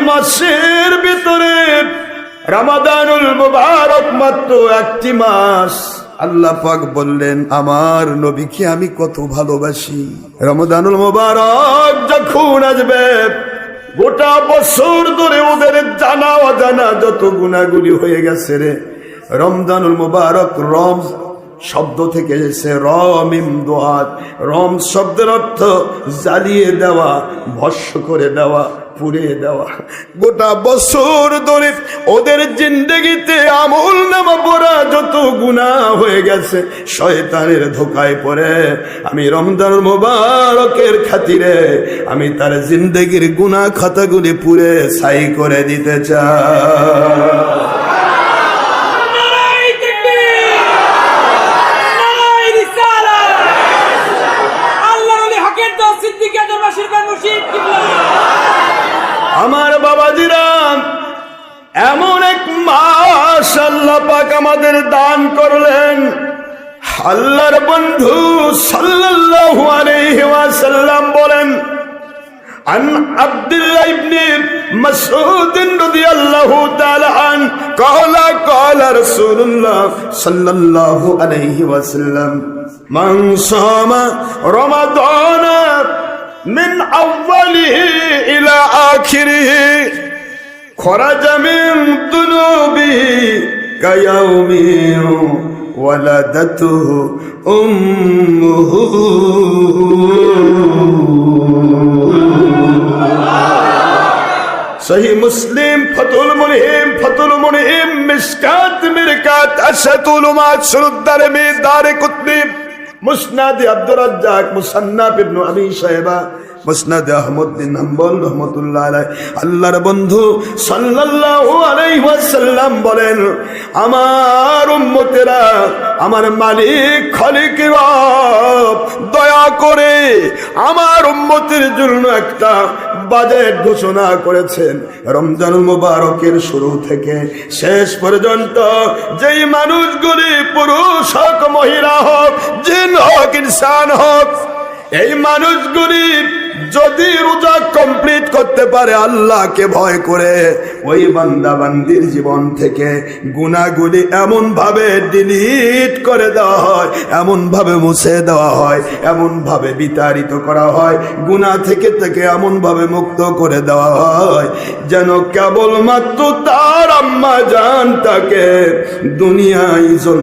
মাসের ভিতরে রমাদানুল মুবারক মাত্র একটি মাস। আল্লাহ পাক বললেন আমার নবীকে আমি কত ভালোবাসি। রমাদানুল মুবারক যখন আসবে গোটা বছর ধরে ওদের জানা অজানা যত গুনাহগুলি হয়ে গেছে রে, রমজানুল মুবারক রম শব্দ থেকে এসেছে রমিম দোয়াত। রম শব্দের অর্থ জ্বালিয়ে দেওয়া, ভস্ম করে দেওয়া, পুড়িয়ে দেওয়া। গোটা বছর ধরে ওদের জিন্দেগিতে আমল নামা পড়া যত গুনাহ হয়ে গেছে শয়তানের ধোকায় পড়ে আমি রমজানুল মুবারকের খাতিরে আমি তার জিন্দেগির গুনাহ খাতাগুলি পুড়ে ছাই করে দিতে চাই। আমার বাবাজিরা, এমন এক মাস আল্লাহ পাক আমাদের দান করলেন। আল্লাহর বন্ধু সাল্লাল্লাহু আলাইহি ওয়াসাল্লাম বলেন, عن عبد الله بن مسعود رضي الله تعالى عنه قال قال رسول الله صلى الله عليه وسلم من صام رمضان من أوله إلى آخره خرج من ذنوبه كيوم ولدته أمه। সহি মুসলিম, ফতুল মুনহিম, মিশকাত মিরকাত, আশাতুল উমাত, শুরুদ দারমি, দারে কুতবি, মুসনাদ আব্দুর রাজ্জাক, মুসান্নাফ ইবনে আবি শায়বা, মুসনাদ আহমদ বিন হাম্বল রাহমাতুল্লাহ আলাইহি। আল্লাহর বন্ধু সাল্লাল্লাহু আলাইহি ওয়াসাল্লাম বলেন, আমার উম্মতেরা, আমার মালিক খালিক রব দয়া করে আমার উম্মতের জন্য একটা বাজেট ঘোষণা করেছেন। রমজানুল মুবারকের শুরু থেকে শেষ পর্যন্ত যেই মানুষগুলি পুরুষ হোক মহিলা হোক জিন হোক ইনসান হোক, এই মানুষগুলি যদি রোজা কমপ্লিট করতে পারে আল্লাহকে ভয় করে, ওই বান্দা বান্দির জীবন থেকে গুনাহগুলি এমন ভাবে ডিলিট করে দেওয়া হয়, এমন ভাবে মুছে দেওয়া হয়, এমন ভাবে বিতাড়িত করা হয়, গুনাহ থেকে এমন ভাবে মুক্ত করে দেওয়া হয় যেন কেবলমাত্র তার আম্মা জান তাকে দুনিয়ায়